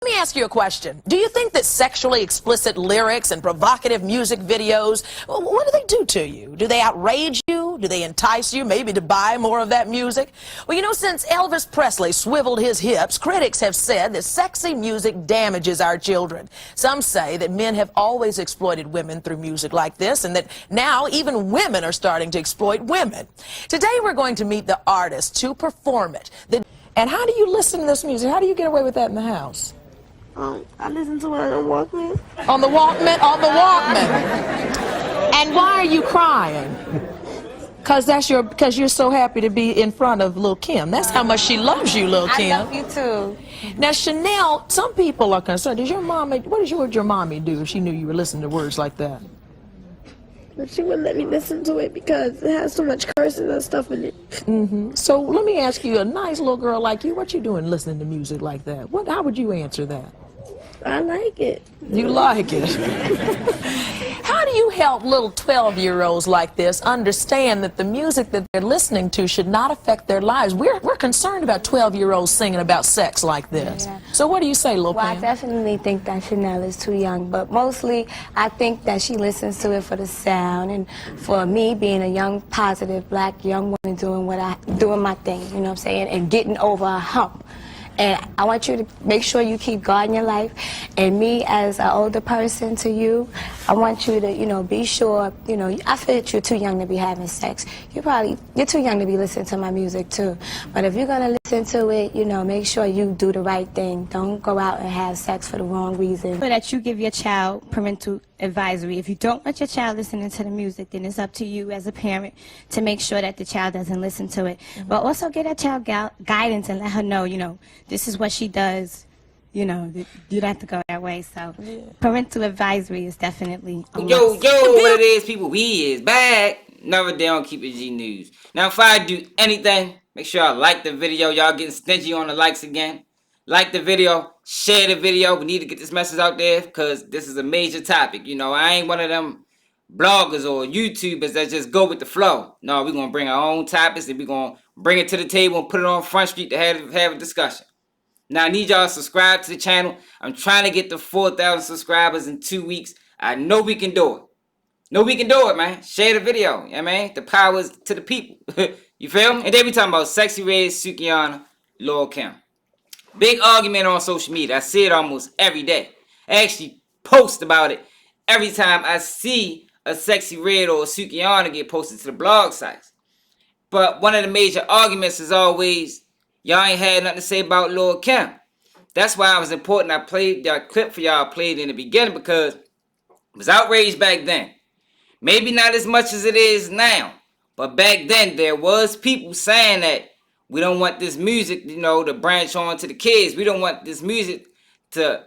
Let me ask you a question. Do you think that sexually explicit lyrics and provocative music videos, what do they do to you? Do they outrage you? Do they entice you maybe to buy more of that music? Well, you know, since Elvis Presley swiveled his hips, critics have said that sexy music damages our children. Some say that men have always exploited women through music like this, and that now even women are starting to exploit women. Today we're going to meet the artists who perform it. And how do you listen to this music? How do you get away with that in the house? I listen to it on the Walkman. On the Walkman? On the Walkman. And why are you crying? Because you're so happy to be in front of Lil' Kim. That's how much she loves you, Lil' Kim. I love you too. Now, Chanel, some people are concerned. What would your mommy do if she knew you were listening to words like that? But she wouldn't let me listen to it because it has so much curses and stuff in it. So let me ask you, a nice little girl like you, what you doing listening to music like that? How would you answer that? I like it. You like it? How do you help little 12-year-olds like this understand that the music that they're listening to should not affect their lives? We're concerned about 12-year-olds singing about sex like this. Yeah. So what do you say, Lil' Pam? Well, I definitely think that Chanel is too young, but mostly I think that she listens to it for the sound and for me being a young, positive, black young woman doing my thing, you know what I'm saying, and getting over a hump. And I want you to make sure you keep God in your life. And me, as an older person to you, I want you to, you know, be sure, you know, I feel that you're too young to be having sex. You're too young to be listening to my music too. But if you're gonna listen to it, you know, make sure you do the right thing. Don't go out and have sex for the wrong reason. So that you give your child parental advisory. If you don't want your child listening to the music, then it's up to you as a parent to make sure that the child doesn't listen to it. But also get a child guidance and let her know, you know, this is what she does. You know, you don't have to go that way. So parental advisory is definitely a Yo, what it is, people, we is back. Never down, keep it G News. Now, if I do anything, make sure y'all like the video. Y'all getting stingy on the likes again. Like the video, share the video. We need to get this message out there because this is a major topic. You know, I ain't one of them bloggers or YouTubers that just go with the flow. No, we're going to bring our own topics and we're going to bring it to the table and put it on Front Street to have a discussion. Now, I need y'all to subscribe to the channel. I'm trying to get to 4,000 subscribers in 2 weeks. I know we can do it. Know we can do it, man. Share the video. You know what I mean? The power is to the people. You feel me? And then we talking about Sexyy, SUKIAHANA, Lil' Kim. Big argument on social media. I see it almost every day. I actually post about it every time I see a Sexyy Red or a SUKIAHANA get posted to the blog sites. But one of the major arguments is always, y'all ain't had nothing to say about Lil' Kim. That's why it was important I played that clip for y'all, played in the beginning, because it was outraged back then. Maybe not as much as it is now. But back then, there was people saying that we don't want this music, you know, to branch on to the kids. We don't want this music to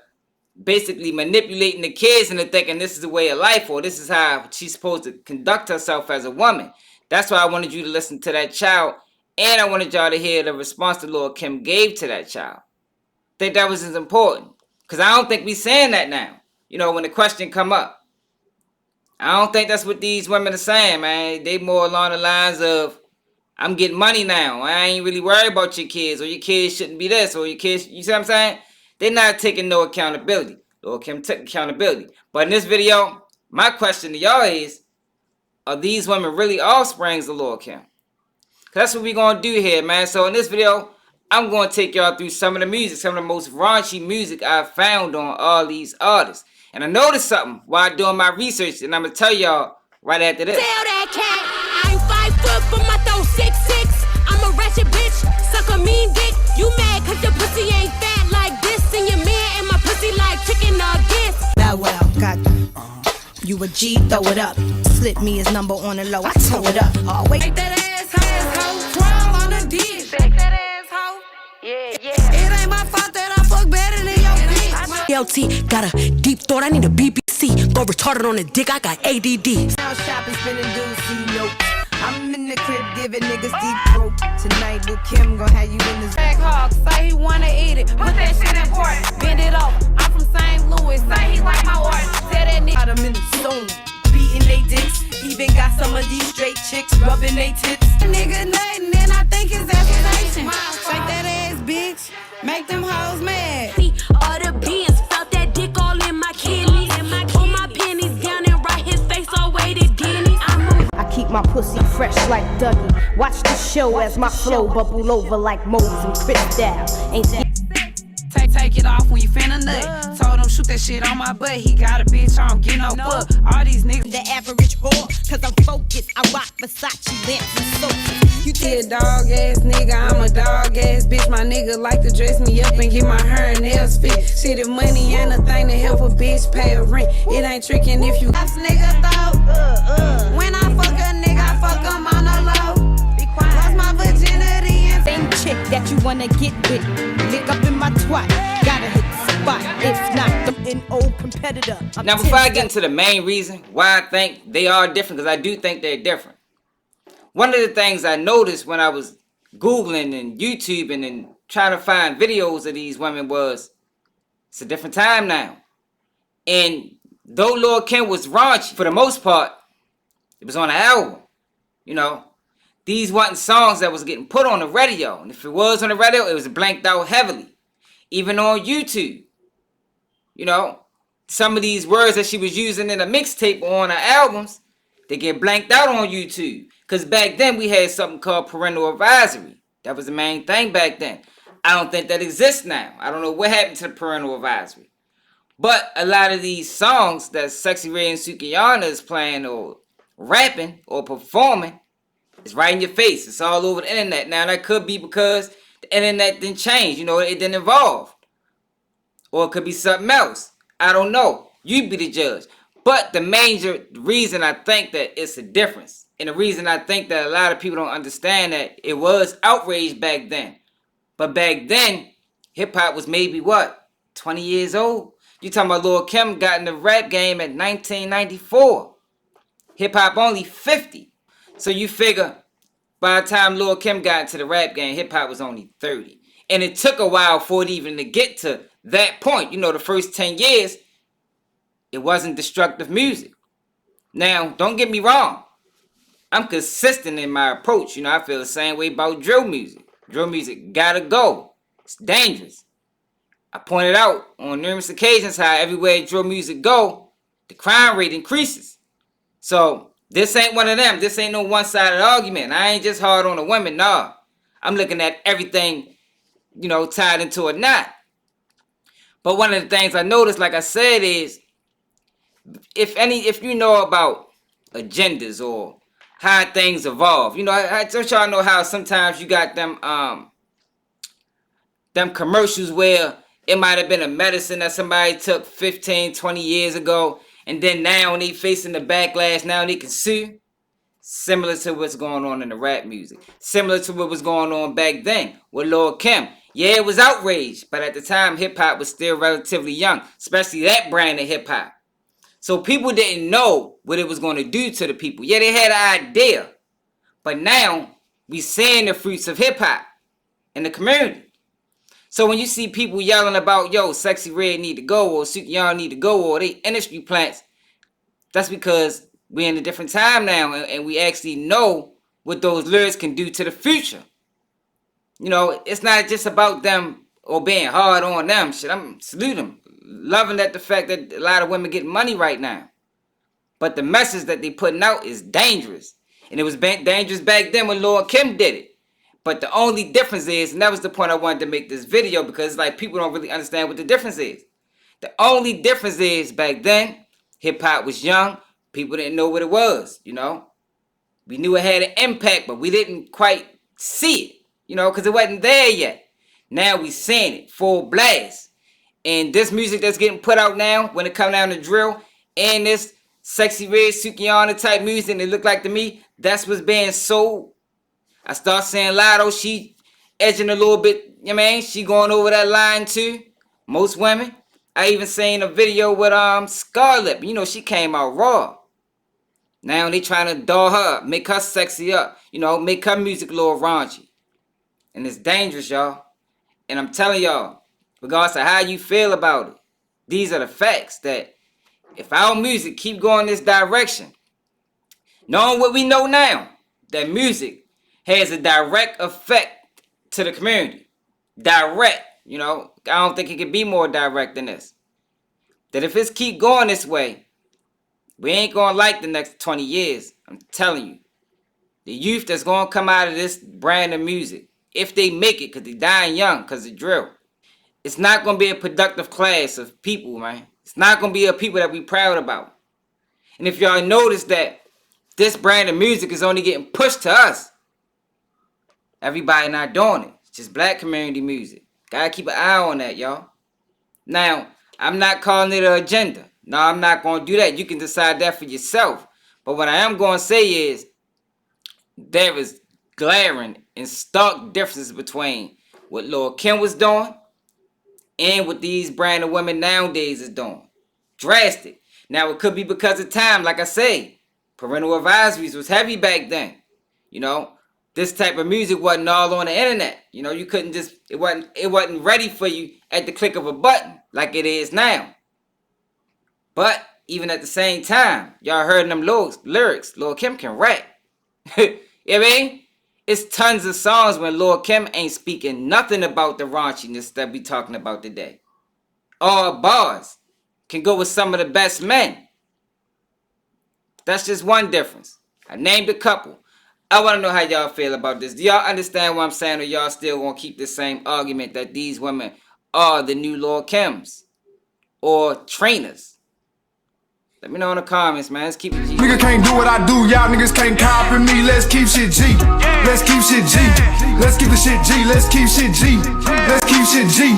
basically manipulating the kids into thinking this is the way of life or this is how she's supposed to conduct herself as a woman. That's why I wanted you to listen to that child, and I wanted y'all to hear the response that Lil' Kim gave to that child. I think that was as important, because I don't think we saying that now, you know, when the question come up. I don't think that's what these women are saying, man. They more along the lines of, I'm getting money now. I ain't really worried about your kids, or your kids shouldn't be this, or your kids, you see what I'm saying? They're not taking no accountability. Lil' Kim took accountability. But in this video, my question to y'all is, are these women really offsprings of Lil' Kim? That's what we're going to do here, man. So in this video, I'm going to take y'all through some of the music, some of the most raunchy music I've found on all these artists. And I noticed something while doing my research, and I'm going to tell y'all right after this. Tell that cat, I ain't 5 foot, but my throw 6'6". I'm a ratchet bitch, suck a mean dick. You mad cause your pussy ain't fat like this, and your man and my pussy like chicken nuggets. That well, got you a G, throw it up. Slip me his number on the low, I tow it up. Oh, wait. Take that asshole, crawl on the dick. Take that asshole, yeah. It ain't my fault that I fuck better than your bitch. LT, got a deep thought, I need a BBC. Go retarded on the dick, I got ADD. Now shopping, spinning doozy notes. I'm in the crib giving niggas deep throat. Tonight, Lil' Kim gon' have you in this Bag hog, say he wanna eat it. Put that shit in port, bend it over. I'm from St. Louis, say he like my order. Tell that nigga I'm in the zone, beating they dicks. Even got some of these straight chicks rubbing they tits. nigga nothing, and I think it's aspiration. Shake that ass, bitch, make them hoes mad. All the my pussy fresh like Dougie. Watch the show as my flow bubble over like Mose and Cristal. Ain't Take it off when you finna nut. Told him shoot that shit on my butt. He got a bitch, I don't get no fuck. All these niggas the average whore, cause I'm focused. I rock Versace lamps and soaps. You a dog ass nigga, I'm a dog ass bitch. My nigga like to dress me up and get my hair and nails fit. Shit, if money ain't a thing to help a bitch pay a rent, it ain't tricking if you ass nigga though. When I fuck a nigga, I fuck him on the low. Lost my virginity and same chick that you wanna get with. Lick up in my twat, gotta hit the spot. If not, I'm an old competitor. Now, before I get into the main reason why I think they are different, because I do think they're different. One of the things I noticed when I was Googling and YouTubing and trying to find videos of these women was, it's a different time now. And though Lord Kim was raunchy, for the most part, it was on an album. You know, these wasn't songs that was getting put on the radio. And if it was on the radio, it was blanked out heavily. Even on YouTube. You know, some of these words that she was using in a mixtape or on her albums, they get blanked out on YouTube. Because back then we had something called parental advisory. That was the main thing back then. I don't think that exists now. I don't know what happened to the parental advisory. But a lot of these songs that Sexyy and SUKIAHANA is playing or rapping or performing, it's right in your face. It's all over the internet. Now that could be because the internet didn't change. You know, it didn't evolve. Or it could be something else. I don't know. You be the judge. But the major reason I think that it's a difference, and the reason I think that a lot of people don't understand that it was outrage back then. But back then, hip-hop was maybe what? 20 years old? You talking about Lil' Kim got in the rap game at 1994. Hip-hop only 50. So you figure by the time Lil' Kim got into the rap game, hip-hop was only 30. And it took a while for it even to get to that point. You know, the first 10 years, it wasn't destructive music. Now, don't get me wrong. I'm consistent in my approach. You know, I feel the same way about drill music. Drill music gotta go. It's dangerous. I pointed out on numerous occasions how everywhere drill music go, the crime rate increases. So, this ain't one of them. This ain't no one-sided argument. I ain't just hard on the women, nah. I'm looking at everything, you know, tied into a knot. But one of the things I noticed, like I said, is if you know about agendas or how things evolve, you know, I don't y'all know how sometimes you got them commercials where it might have been a medicine that somebody took 15, 20 years ago, and then now when they facing the backlash, now they can sue. Similar to what's going on in the rap music. Similar to what was going on back then with Lil' Kim. Yeah, it was outrage, but at the time, hip-hop was still relatively young, especially that brand of hip-hop. So people didn't know what it was going to do to the people. Yeah, they had an idea, but now we seeing the fruits of hip-hop in the community. So when you see people yelling about, yo, Sexyy Red need to go, or SUKIAHANA need to go, or they industry plants, that's because we're in a different time now, and we actually know what those lyrics can do to the future. You know, it's not just about them or being hard on them. Shit, I'm saluting them. Loving that the fact that a lot of women get money right now. But the message that they putting out is dangerous. And it was dangerous back then when Lil' Kim did it. But the only difference is, and that was the point I wanted to make this video, because like people don't really understand what the difference is. The only difference is back then, hip-hop was young. People didn't know what it was, you know. We knew it had an impact, but we didn't quite see it, you know, because it wasn't there yet. Now we seeing it, full blast. And this music that's getting put out now, when it come down to drill, and this Sexyy Red, SUKIAHANA type music, and it look like to me, that's what's being sold. I start saying Lotto, she edging a little bit, you know what I mean? She going over that line too. Most women. I even seen a video with Scarlett. You know, she came out raw. Now they trying to doll her up, make her sexy up. You know, make her music a little raunchy. And it's dangerous, y'all. And I'm telling y'all, regardless of how you feel about it, these are the facts that if our music keep going this direction, knowing what we know now, that music has a direct effect to the community. Direct, you know. I don't think it could be more direct than this. That if it's keep going this way, we ain't gonna like the next 20 years. I'm telling you. The youth that's going to come out of this brand of music, if they make it, because they dying young, because of drill, it's not going to be a productive class of people, man. It's not going to be a people that we proud about. And if y'all notice that this brand of music is only getting pushed to us, everybody not doing it. It's just black community music. Gotta keep an eye on that, y'all. Now, I'm not calling it an agenda. No, I'm not going to do that. You can decide that for yourself. But what I am going to say is there is glaring and stark differences between what Lil' Kim was doing and what these brand of women nowadays is doing. Drastic. Now, it could be because of time. Like I say, parental advisories was heavy back then. You know, this type of music wasn't all on the internet. You know, you couldn't just, it wasn't ready for you at the click of a button like it is now. But even at the same time, y'all heard them lyrics. Lil' Kim can rap. You know what I mean? It's tons of songs when Lil' Kim ain't speaking nothing about the raunchiness that we talking about today. All bars can go with some of the best men. That's just one difference. I named a couple. I want to know how y'all feel about this. Do y'all understand what I'm saying, or y'all still want to keep the same argument that these women are the new Lil' Kims or trainers? Let me know in the comments, man. Let's keep it G. Nigga can't do what I do, y'all niggas can't copy me. Let's keep shit G. Let's keep shit G. Let's keep the shit G. Let's keep shit G. Let's keep shit G.